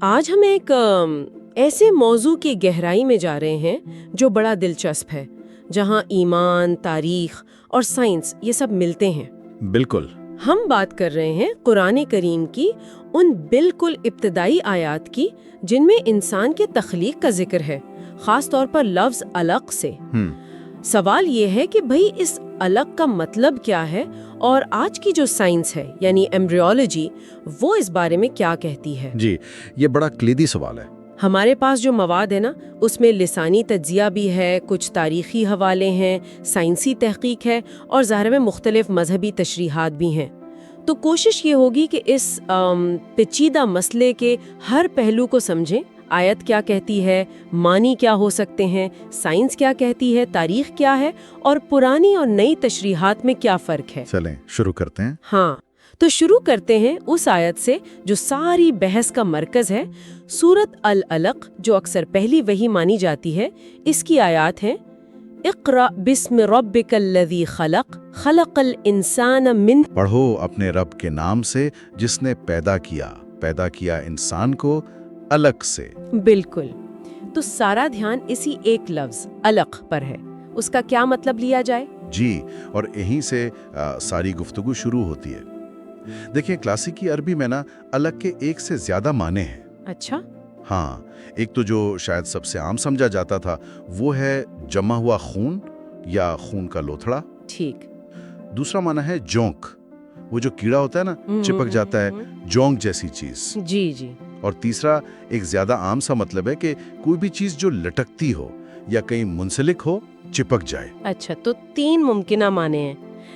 آج ہم ایک ایسے موضوع کی گہرائی میں جا رہے ہیں جو بڑا دلچسپ ہے، جہاں ایمان، تاریخ اور سائنس یہ سب ملتے ہیں۔ بالکل۔ ہم بات کر رہے ہیں قرآن کریم کی ان بالکل ابتدائی آیات کی جن میں انسان کے تخلیق کا ذکر ہے، خاص طور پر لفظ علق سے۔ سوال یہ ہے کہ بھئی اس علق کا مطلب کیا ہے، اور آج کی جو سائنس ہے یعنی ایمبریولوجی وہ اس بارے میں کیا کہتی ہے؟ جی، یہ بڑا کلیدی سوال ہے۔ ہمارے پاس جو مواد ہے نا، اس میں لسانی تجزیہ بھی ہے، کچھ تاریخی حوالے ہیں، سائنسی تحقیق ہے، اور ظاہر میں مختلف مذہبی تشریحات بھی ہیں۔ تو کوشش یہ ہوگی کہ اس پیچیدہ مسئلے کے ہر پہلو کو سمجھیں۔ آیت کیا کہتی ہے، معنی کیا ہو سکتے ہیں، سائنس کیا کہتی ہے، تاریخ کیا ہے، اور پرانی اور نئی تشریحات میں کیا فرق ہے۔ چلیں شروع کرتے ہیں۔ ہاں، تو شروع کرتے ہیں اس آیت سے جو ساری بحث کا مرکز ہے۔ سورۃ العلق جو اکثر پہلی وحی مانی جاتی ہے، اس کی آیات ہیں: اقرأ بسم ربک الذی خلق خلق الانسان من، پڑھو اپنے رب کے نام سے جس نے پیدا کیا انسان کو علق سے۔ بالکل۔ تو سارا دھیان اسی ایک لفظ علق پر ہے۔ اس کا کیا مطلب لیا جائے؟ جی، اور یہیں سے ساری گفتگو شروع ہوتی ہے۔ دیکھیں، کلاسیکی عربی میں نا علق کے ایک سے زیادہ معنی ہیں۔ اچھا۔ ہاں، ایک تو جو شاید سب سے عام سمجھا جاتا تھا وہ ہے جمع ہوا خون یا خون کا لوتھڑا۔ ٹھیک۔ دوسرا معنی ہے جونک، وہ جو کیڑا ہوتا ہے نا، چپک جاتا ہے، جونک جیسی چیز۔ جی جی۔ اور تیسرا ایک زیادہ عام سا مطلب ہے کہ کوئی بھی چیز جو لٹکتی ہو یا کہیں منسلک ہو، چپک جائے۔ اچھا، تو تین ممکنہ معنی ہیں۔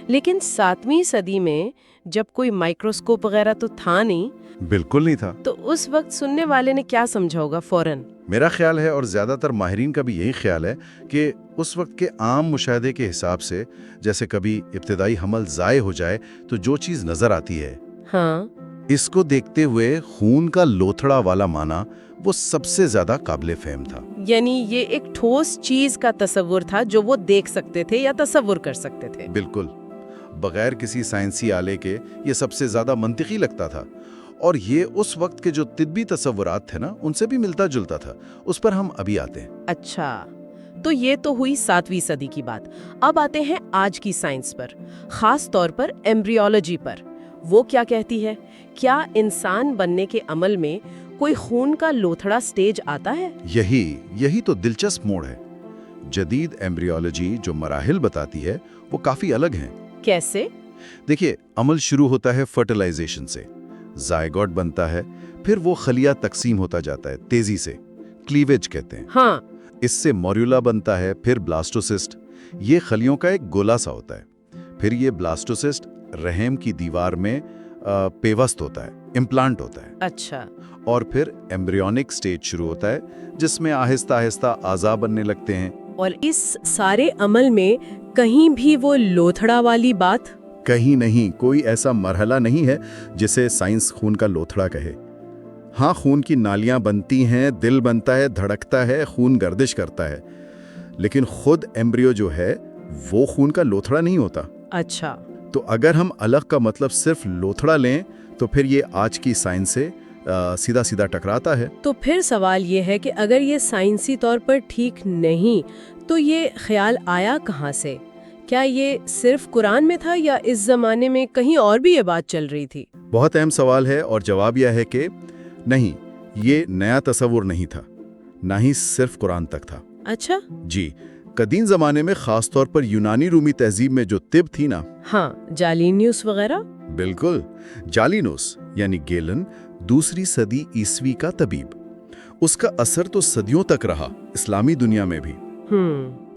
لیکن 7ویں صدی میں جب کوئی مائکروسکوپ وغیرہ تو تھا نہیں۔ بالکل نہیں تھا۔ تو اس وقت سننے والے نے کیا سمجھا ہوگا فوراً؟ میرا خیال ہے، اور زیادہ تر ماہرین کا بھی یہی خیال ہے، کہ اس وقت کے عام مشاہدے کے حساب سے جیسے کبھی ابتدائی حمل ضائع ہو جائے تو جو چیز نظر آتی ہے، ہاں، اس کو دیکھتے ہوئے خون کا لوتھڑا والا معنی وہ سب سے زیادہ قابل فہم تھا۔ یعنی یہ ایک ٹھوس چیز کا تصور تھا جو وہ دیکھ سکتے تھے یا تصور کر سکتے تھے۔ بالکل، بغیر کسی سائنسی آلے کے یہ سب سے زیادہ منطقی لگتا تھا، اور یہ اس وقت کے جو طبی تصورات تھے نا، ان سے بھی ملتا جلتا تھا۔ اس پر ہم ابھی آتے ہیں۔ اچھا، تو یہ تو ہوئی 7ویں صدی کی بات۔ اب آتے ہیں آج کی سائنس پر، خاص طور پر ایمبریولوجی پر۔ وہ کیا کہتی ہے؟ کیا انسان بننے کے عمل میں کوئی خون کا لوتھڑا سٹیج آتا ہے؟ یہی تو دلچسپ موڑ ہے۔ جدید ایمبریولوجی جو مراحل بتاتی ہے وہ کافی الگ ہیں۔ کیسے؟ دیکھیے، عمل شروع ہوتا ہے فرٹیلائزیشن سے، زائگوٹ بنتا ہے، پھر وہ خلیہ تقسیم ہوتا جاتا ہے تیزی سے، کلیویج کہتے ہیں۔ ہاں، اس سے موریولا بنتا ہے، پھر بلاسٹوسسٹ، یہ خلیوں کا ایک گولا سا ہوتا ہے۔ پھر یہ بلاسٹوسسٹ رحم کی دیوار میں پیوست ہوتا ہے، امپلانٹ ہوتا ہے۔ اچھا۔ اور پھر ایمبریونک سٹیج شروع ہوتا ہے، جس میں آہستہ آہستہ اعضاء بننے لگتے ہیں۔ اور اس سارے عمل میں کہیں بھی وہ لوتھڑا والی بات؟ کہیں نہیں، کوئی ایسا مرحلہ نہیں ہے جسے سائنس خون کا لوتھڑا کہے۔ ہاں، خون کی نالیاں بنتی ہیں، دل بنتا ہے، دھڑکتا ہے، خون گردش کرتا ہے، لیکن خود ایمبریو جو ہے وہ خون کا لوتھڑا نہیں ہوتا۔ اچھا۔ تو اگر ہم علق کا مطلب صرف لوتھڑا لیں تو پھر یہ آج کی سائنس سے سیدھا سیدھا ٹکراتا ہے۔ تو پھر سوال یہ ہے کہ اگر یہ سائنسی طور پر ٹھیک نہیں تو یہ خیال آیا کہاں سے؟ کیا یہ صرف قرآن میں تھا یا اس زمانے میں کہیں اور بھی یہ بات چل رہی تھی؟ بہت اہم سوال ہے، اور جواب یہ ہے کہ نہیں، یہ نیا تصور نہیں تھا، نہ ہی صرف قرآن تک تھا۔ اچھا۔ جی، قدیم زمانے میں خاص طور پر یونانی رومی تہذیب میں جو طب تھی نا، ہاں، جالینیوس وغیرہ۔ بالکل، جالینوس یعنی گیلن 2 صدی عیسوی کا طبیب، اس کا اثر تو صدیوں تک رہا اسلامی دنیا میں بھی۔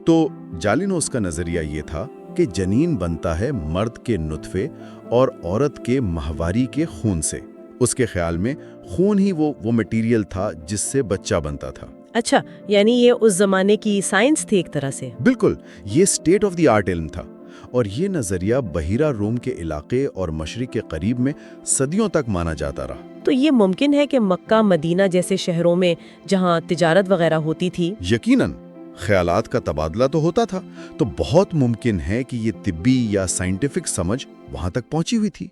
تو جالینوس کا نظریہ یہ تھا کہ جنین بنتا ہے مرد کے نطفے اور عورت کے ماہواری کے خون سے۔ اس کے خیال میں خون ہی وہ مٹیریل تھا جس سے بچہ بنتا تھا۔ اچھا، یعنی یہ اس زمانے کی سائنس تھی ایک طرح سے۔ بالکل، یہ اسٹیٹ آف دی آرٹ علم تھا، اور یہ نظریہ بحیرہ روم کے علاقے اور مشرق کے قریب میں صدیوں تک مانا جاتا رہا۔ تو یہ ممکن ہے کہ مکہ، مدینہ جیسے شہروں میں جہاں تجارت وغیرہ ہوتی تھی، یقیناً خیالات کا تبادلہ تو ہوتا تھا، تو بہت ممکن ہے کہ یہ طبی یا سائنٹیفک سمجھ वहां तक पहुंची हुई थी।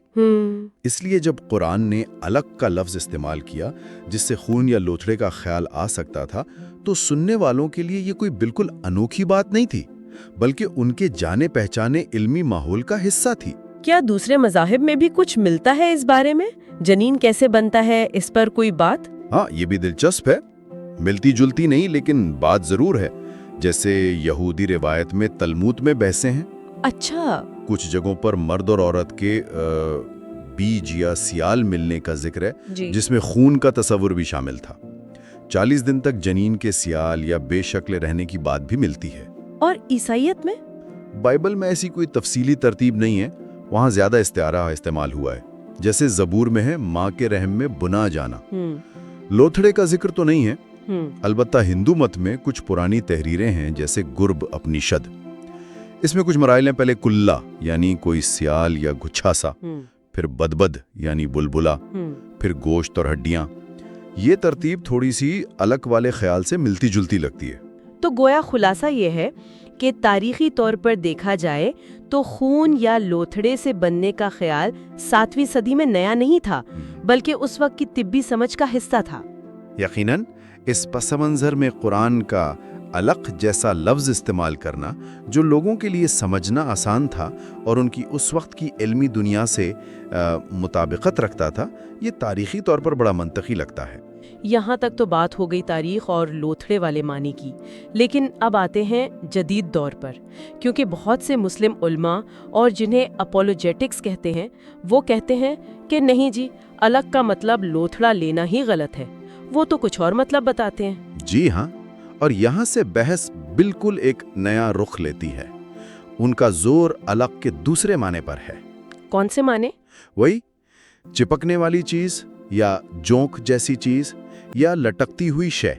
इसलिए जब कुरान ने अलग का लफ्ज इस्तेमाल किया जिससे खून या लोथड़े का ख्याल आ सकता था, तो सुनने वालों के लिए ये कोई बिल्कुल अनोखी बात नहीं थी, बल्कि उनके जाने पहचाने इल्मी माहौल का हिस्सा थी। क्या दूसरे मज़ाहिब में भी कुछ मिलता है इस बारे में? जनीन कैसे बनता है, इस पर कोई बात? हाँ, ये भी दिलचस्प है। मिलती जुलती नहीं, लेकिन बात जरूर है। जैसे यहूदी रिवायत में तलमूद में बहसें हैं। अच्छा। कुछ जगहों पर मर्द और औरत के बीज या सियाल मिलने का जिक्र है, जिसमें खून का तस्वुर भी शामिल था। 40 दिन तक जनीन के सियाल या बेशक्ल रहने की बात भी मिलती है। और ईसाईयत में? बाइबल में ऐसी कोई तफसीली तरतीब नहीं है, वहाँ ज्यादा इस्तिआरा इस्तेमाल हुआ है। जैसे जबूर में है माँ के रहम में बुना जाना। लोथड़े का जिक्र तो नहीं है। अलबत्ता हिंदू मत में कुछ पुरानी तहरीरें हैं, जैसे गुर्ब अपनिषद। इसमें कुछ मराइल हैं। पहले कुल्ला यानी कोई सियाल या गुच्छा सा, फिर बदबद यानी बुलबुला, फिर गोश्त और हड्डियां। ये तरतीब थोड़ी सी अलग वाले ख्याल से मिलती जुलती लगती है। तो गोया खुलासा ये है कि तारीखी तौर पर देखा जाए तो खून या लोथड़े से बनने का ख्याल 7वीं सदी में नया नहीं था, बल्कि उस वक्त की तिब्बी समझ का हिस्सा था। यकीनन इस पस मंजर में कुरान का अलग जैसा लफ्ज इस्तेमाल करना, जो लोगों के लिए समझना आसान था और उनकी उस वक्त की इल्मी दुनिया से मुताबिकत रखता था, ये तारीखी तौर पर बड़ा मंतकी लगता है। यहाँ तक तो बात हो गई तारीख और लोथड़े वाले मानी की, लेकिन अब आते हैं जदीद दौर पर, क्योंकि बहुत से मुस्लिम उल्मा और जिन्हें अपोलोजेटिक्स कहते हैं, वो कहते हैं कि नहीं जी, अलग का मतलब लोथड़ा लेना ही गलत है, वो तो कुछ और मतलब बताते हैं। जी हाँ, और यहाँ से बहस बिल्कुल एक नया रुख लेती है। उनका जोर अलग के दूसरे माने पर है। कौन से माने? वही चिपकने वाली चीज या जोंक जैसी चीज या लटकती हुई शय।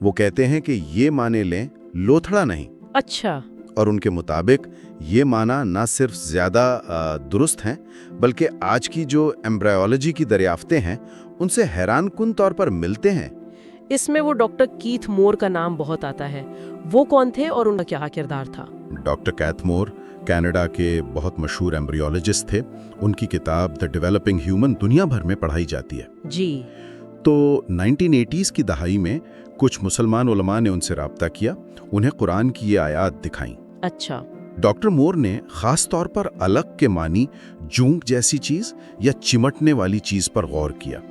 वो कहते हैं कि ये माने लें, लोथड़ा नहीं। अच्छा। और उनके मुताबिक ये माना ना सिर्फ ज्यादा दुरुस्त हैं, बल्कि आज की जो एम्ब्रायोलॉजी की दरियाफ्तें हैं उनसे हैरानकुन तौर पर मिलते हैं। इसमें वो डॉक्टर कीथ मोर का नाम बहुत आता है। वो कौन थे और उनका क्या किरदार था? डॉक्टर कैथ मोर कनाडा के बहुत मशहूर एम्ब्रियोलॉजिस्ट थे। उनकी किताब द डेवलपिंग ह्यूमन दुनिया भर में पढ़ाई जाती है। जी। तो 1980s की दहाई में कुछ मुसलमान उलमा ने उनसे राब्ता किया, उन्हें कुरान की ये आयात दिखाई। अच्छा। डॉक्टर मोर ने खास तौर पर अलग के मानी जूंक जैसी चीज या चिमटने वाली चीज पर गौर किया,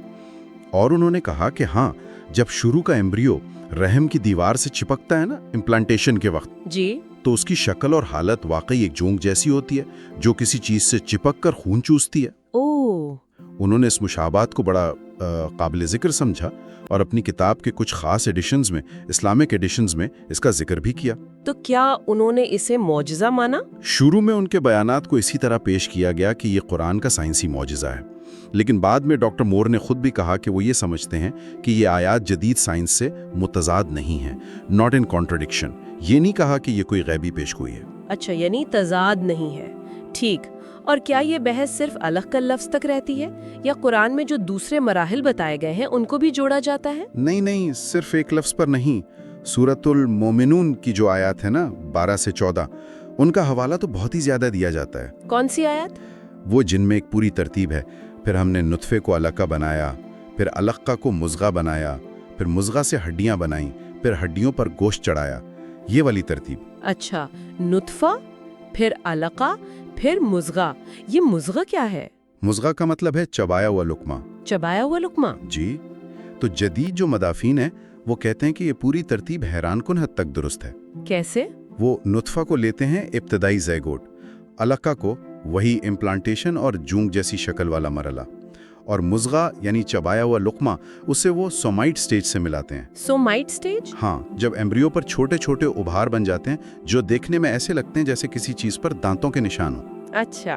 और उन्होंने कहा कि हाँ, जब शुरू का एम्ब्रियो रहम की दीवार से चिपकता है ना इम्प्लांटेशन के वक्त, जी, तो उसकी शक्ल और हालत वाकई एक जोंक जैसी होती है, जो किसी चीज से चिपक कर खून चूसती है। उन्होंने इस मुशाबात को बड़ा काबिल जिक्र समझा और अपनी किताब के कुछ खास एडिशंस में, इस्लामिक एडिशंस में इसका जिक्र भी किया। तो क्या उन्होंने इसे मौजिज़ा माना? शुरू में उनके बयानात को इसी तरह पेश किया गया कि ये कुरान का साइंसी मौजिज़ा है, लेकिन बाद में डॉक्टर मोर ने खुद भी कहा कि वो ये समझते हैं कि ये आयात जदीद साइंस से मुतजाद नहीं है, नॉट इन कॉन्ट्रडिक्शन। ये नहीं कहा कि ये कोई गैबी पेशगोई है। अच्छा, यानी तजाद नहीं है। ठीक। और क्या ये बहस सिर्फ अलग का लफ्ज तक रहती है, या कुरान में जो दूसरे मराहिल बताए गए हैं उनको भी जोड़ा जाता है? नहीं, सिर्फ एक लफ्ज पर नहीं। सूरतुल मोमिनून की जो आयत है ना 12 से 14, उनका हवाला तो बहुत ही ज्यादा दिया जाता है। कौन सी आयत? वो जिनमें एक पूरी तरतीब है। फिर हमने नुत्फे को अलका बनाया, फिर अलक्का को मुज़गा बनाया, फिर मुज़गा से हड्डियां बनाई, फिर हड्डियों पर गोश्त चढ़ाया, ये वाली तरतीब। अच्छा, नुत्फा, फिर अलका, फिर मुज़गा। ये मुज़गा क्या है? मुज़गा का मतलब है चबाया हुआ लुकमा। चबाया हुआ लुकमा? जी। तो जदीद जो मदाफीन है वो कहते हैं कि ये पूरी तरतीब हैरानकुन हद तक दुरुस्त है। कैसे? वो नुत्फा को लेते हैं इब्तदाई ज़ैगोट, अलका को वही इम्प्लांटेशन और जूंक जैसी शक्ल वाला मरला, और मुज़गा यानी चबाया हुआ लुकमा उसे वो सोमाइट स्टेज से मिलाते हैं। Somite stage? हाँ, जब एम्ब्रियो पर छोटे छोटे उभार बन जाते हैं जो देखने में ऐसे लगते हैं जैसे किसी चीज पर दांतों के निशान हो। अच्छा।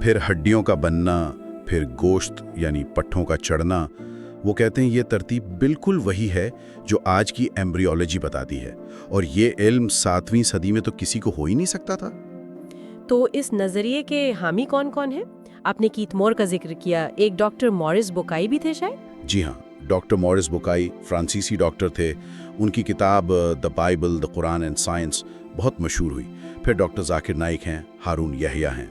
फिर हड्डियों का बनना, फिर गोश्त यानी पट्ठों का चढ़ना। वो कहते हैं ये तरतीब बिल्कुल वही है जो आज की एम्ब्रियोलॉजी बताती है, और ये इल्म 7वीं सदी में तो किसी को हो ही नहीं सकता था। तो इस नजरिए के हामी कौन कौन है? आपने कीथ मोर का जिक्र किया, एक डॉक्टर मॉरिस बुकाई भी थे शायद? जी हाँ, डॉक्टर मॉरिस बुकाई फ्रांसीसी डॉक्टर थे। उनकी किताब the Bible, the Quran and science बहुत मशहूर हुई। फिर डॉक्टर जाकिर नाइक हैं, हारून यहया हैं।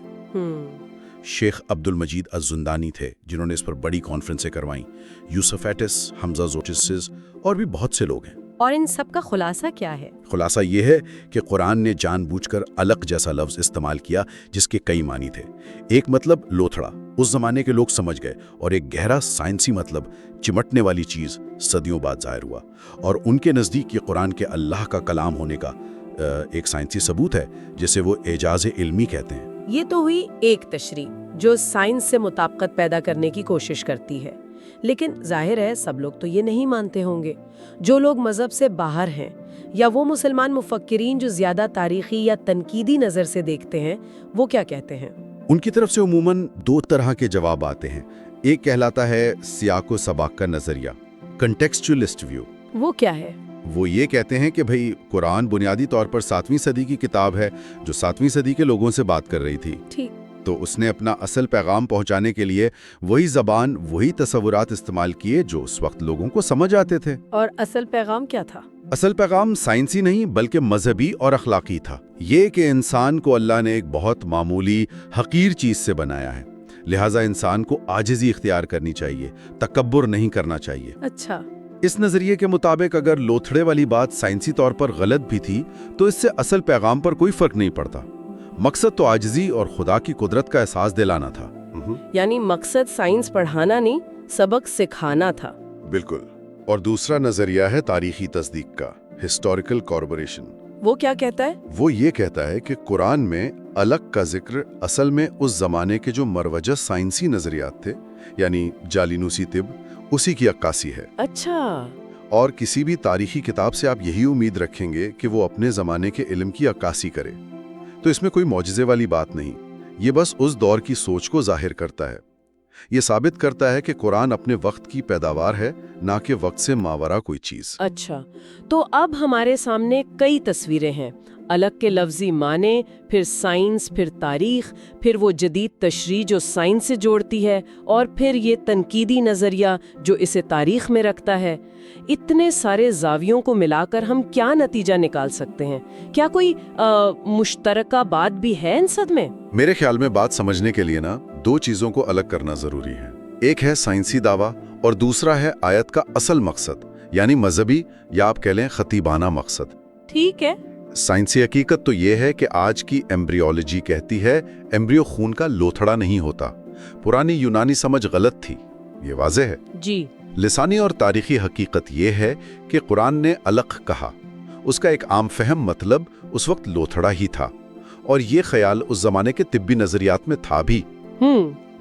शेख अब्दुल मजीद अज़्ज़ुंदानी थे जिन्होंने इस पर बड़ी कॉन्फ्रेंसें करवाईं, यूसुफ हमजा जोटिस और भी बहुत से लोग हैं। और इन सब का खुलासा क्या है? खुलासा ये है कि कुरान ने जानबूझकर अलग जैसा लफ्ज़ इस्तेमाल किया जिसके कई मानी थे। एक मतलब लोथड़ा, उस जमाने के लोग समझ गए, और एक गहरा साइंसी मतलब चिमटने वाली चीज़ सदियों बाद ज़ाहिर हुआ। और उनके नज़दीक ये कुरान के अल्लाह का कलाम होने का एक साइंसी सबूत है जिसे वो एजाज़ इल्मी कहते हैं। ये तो हुई एक तशरीह जो साइंस से मुताबिकत पैदा करने की कोशिश करती है, लेकिन जाहिर है सब लोग तो ये नहीं मानते होंगे। जो लोग मजहब से बाहर हैं या वो मुसलमान मुफक्किरीन जो ज्यादा तारीखी या तनकीदी नज़र से देखते हैं, वो क्या कहते हैं? उनकी तरफ से उमूमन दो तरह के जवाब आते हैं। एक कहलाता है सियाको सबाक का नज़रिया, कंटेक्सचुअलिस्ट व्यू। वो क्या है? वो ये कहते हैं कि भाई कुरान बुनियादी तौर पर 7वीं सदी की किताब है जो 7वीं सदी के लोगों से बात कर रही थी। ठीक। तो उसने अपना असल पैगाम पहुंचाने के लिए वही ज़बान, वही तसव्वुरात इस्तेमाल किए जो उस वक्त लोगों को समझ आते थे। और असल पैगाम क्या था? असल पैगाम साइंसी नहीं बल्कि मजहबी और अखलाकी था। ये कि इंसान को अल्लाह ने एक बहुत मामूली हकीर चीज़ से बनाया है, लिहाजा इंसान को आजिज़ी इख्तियार करनी चाहिए, तकब्बुर नहीं करना चाहिए। अच्छा। इस नज़रिए के मुताबिक अगर लोथड़े वाली बात साइंसी तौर पर गलत भी थी तो इससे असल पैगाम पर कोई फर्क नहीं पड़ता। मकसद तो आजिज़ी और खुदा की कुदरत का एहसास दिलाना था। यानी मकसद साइंस पढ़ाना नहीं, सबक सिखाना था। बिल्कुल। और दूसरा नजरिया है तारीखी तस्दीक का, हिस्टोरिकल कॉर्पोरेशन। वो क्या कहता है? वो ये कहता है कि कुरान में अलग का जिक्र असल में उस जमाने के जो मरवजा साइंसी नजरियात थे, यानी जालिनूसी तिब, उसी की अक्कासी है। अच्छा। और किसी भी तारीखी किताब से आप यही उम्मीद रखेंगे कि वो अपने जमाने के इल्म की अक्कासी करे, तो इसमें कोई मौजिज़े वाली बात नहीं। ये बस उस दौर की सोच को जाहिर करता है। ये साबित करता है कि कुरान अपने वक्त की पैदावार है, ना कि वक्त से मावरा कोई चीज़। अच्छा, तो अब हमारे सामने कई तस्वीरें हैं, अलग के लफ्जी माने, फिर साइंस, फिर तारीख, फिर वो जदीद तशरीह जो साइंस से जोड़ती है, और फिर ये तनकीदी नज़रिया जो इसे तारीख में रखता है। इतने सारे जावियों को मिलाकर हम क्या नतीजा निकाल सकते हैं? क्या कोई मुश्तरका बात भी है इन सब में? मेरे ख्याल में बात समझने के लिए ना दो चीज़ों को अलग करना ज़रूरी है। एक है साइंसी दावा और दूसरा है आयत का असल मकसद, यानी मजहबी या आप कह लें खतीबाना मकसद। ठीक है। साइंसी हकीकत तो ये है कि आज की एम्ब्रियोलॉजी कहती है एम्ब्रियो खून का लोथड़ा नहीं होता। पुरानी यूनानी समझ गलत थी, ये वाज़ेह है। जी। लिसानी और तारीखी हकीकत ये है कि कुरान ने अलग कहा, उसका एक आम फहम मतलब उस वक्त लोथड़ा ही था, और ये ख्याल उस जमाने के तिब्बी नजरियात में था भी।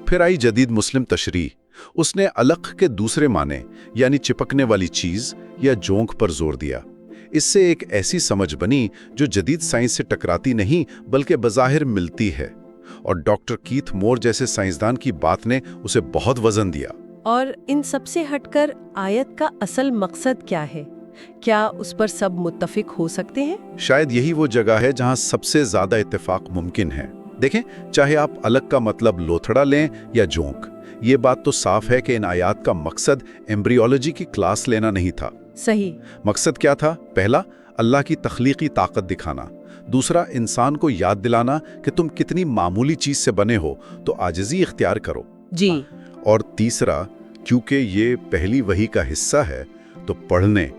फिर आई जदीद मुस्लिम तशरीह, उसने अलग के दूसरे माने यानी चिपकने वाली चीज या जोंक पर जोर दिया। इससे एक ऐसी समझ बनी जो जदीद साइंस से टकराती नहीं बल्कि बज़ाहिर मिलती है, और डॉक्टर कीथ मोर जैसे साइंसदान की बात ने उसे बहुत वजन दिया। और इन सब से हटकर आयत का असल मकसद क्या है? क्या उस पर सब मुत्तफिक हो सकते हैं? शायद यही वो जगह है जहां सबसे ज्यादा इत्तेफाक मुमकिन है। देखें, चाहे आप अलग का मतलब लोथड़ा लें या जोंक, ये बात तो साफ है कि इन आयात का मकसद एम्ब्रियोलॉजी की क्लास लेना नहीं था। सही। मकसद क्या था? पहला, अल्लाह की तख्लीकी ताकत दिखाना। दूसरा, इंसान को याद दिलाना कि तुम कितनी मामूली चीज से बने हो, तो आजिज़ी इख्तियार करो। जी। और तीसरा, क्योंकि ये पहली वही का हिस्सा है, तो पढ़ने,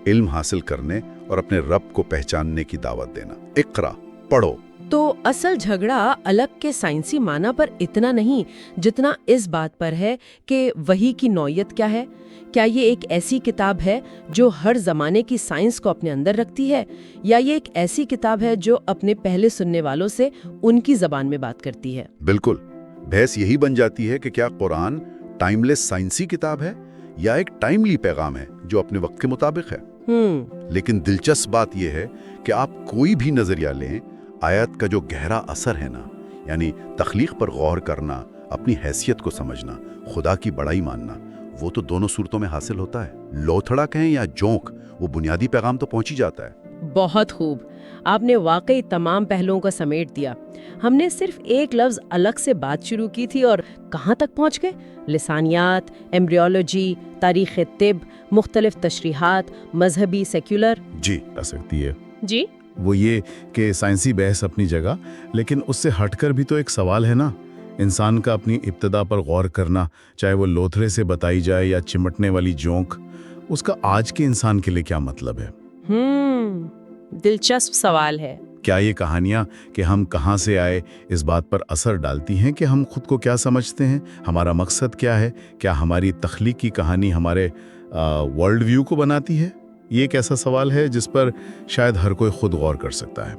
इल्म हासिल करने और अपने रब को पहचानने की दावत देना। इक़रा, पढ़ो। तो असल झगड़ा अलग के साइंसी माना पर इतना नहीं जितना इस बात पर है कि वही की नौयत क्या है। क्या ये एक ऐसी किताब है जो हर जमाने की साइंस को अपने अंदर रखती है, या ये एक ऐसी किताब है जो अपने पहले सुनने वालों से उनकी जबान में बात करती है? बिल्कुल। बहस यही बन जाती है कि क्या कुरान टाइमलेस साइंसी किताब है या एक टाइमली पैगाम है जो अपने वक्त के मुताबिक है। लेकिन दिलचस्प बात यह है कि आप कोई भी नजरिया लें, आयत का जो गहरा असर है ना, यानी तख्लीक पर गौर करना, अपनी हैसियत को समझना, खुदा की बड़ाई मानना, वो तो दोनों सूरतों में हासिल होता है। लोथड़ा कहें या जोंक, वो बुनियादी पैगाम तो पहुंच ही जाता है। बहुत खूब, आपने वाकई तमाम पहलुओं को समेट दिया। हमने सिर्फ एक लफ्ज अलग से बात शुरू की थी और कहाँ तक पहुँच गए? लिसानियात, एम्ब्रियोलॉजी, तारीख़ तिब, मुख्तलिफ तशरीहात, मजहबी, सेक्युलर। जी, आ सकती है। जी, वो ये कि साइंसी बहस अपनी जगह, लेकिन उससे हटकर भी तो एक सवाल है ना, انسان کا اپنی ابتدا پر غور کرنا، چاہے وہ لوتھڑے سے بتائی جائے یا چمٹنے والی جونک، اس کا آج کے انسان کے لیے کیا مطلب ہے؟ دلچسپ سوال ہے۔ کیا یہ کہانیاں کہ ہم کہاں سے آئے اس بات پر اثر ڈالتی ہیں کہ ہم خود کو کیا سمجھتے ہیں، ہمارا مقصد کیا ہے؟ کیا ہماری تخلیقی کہانی ہمارے ورلڈ ویو کو بناتی ہے؟ یہ ایک ایسا سوال ہے جس پر شاید ہر کوئی خود غور کر سکتا ہے۔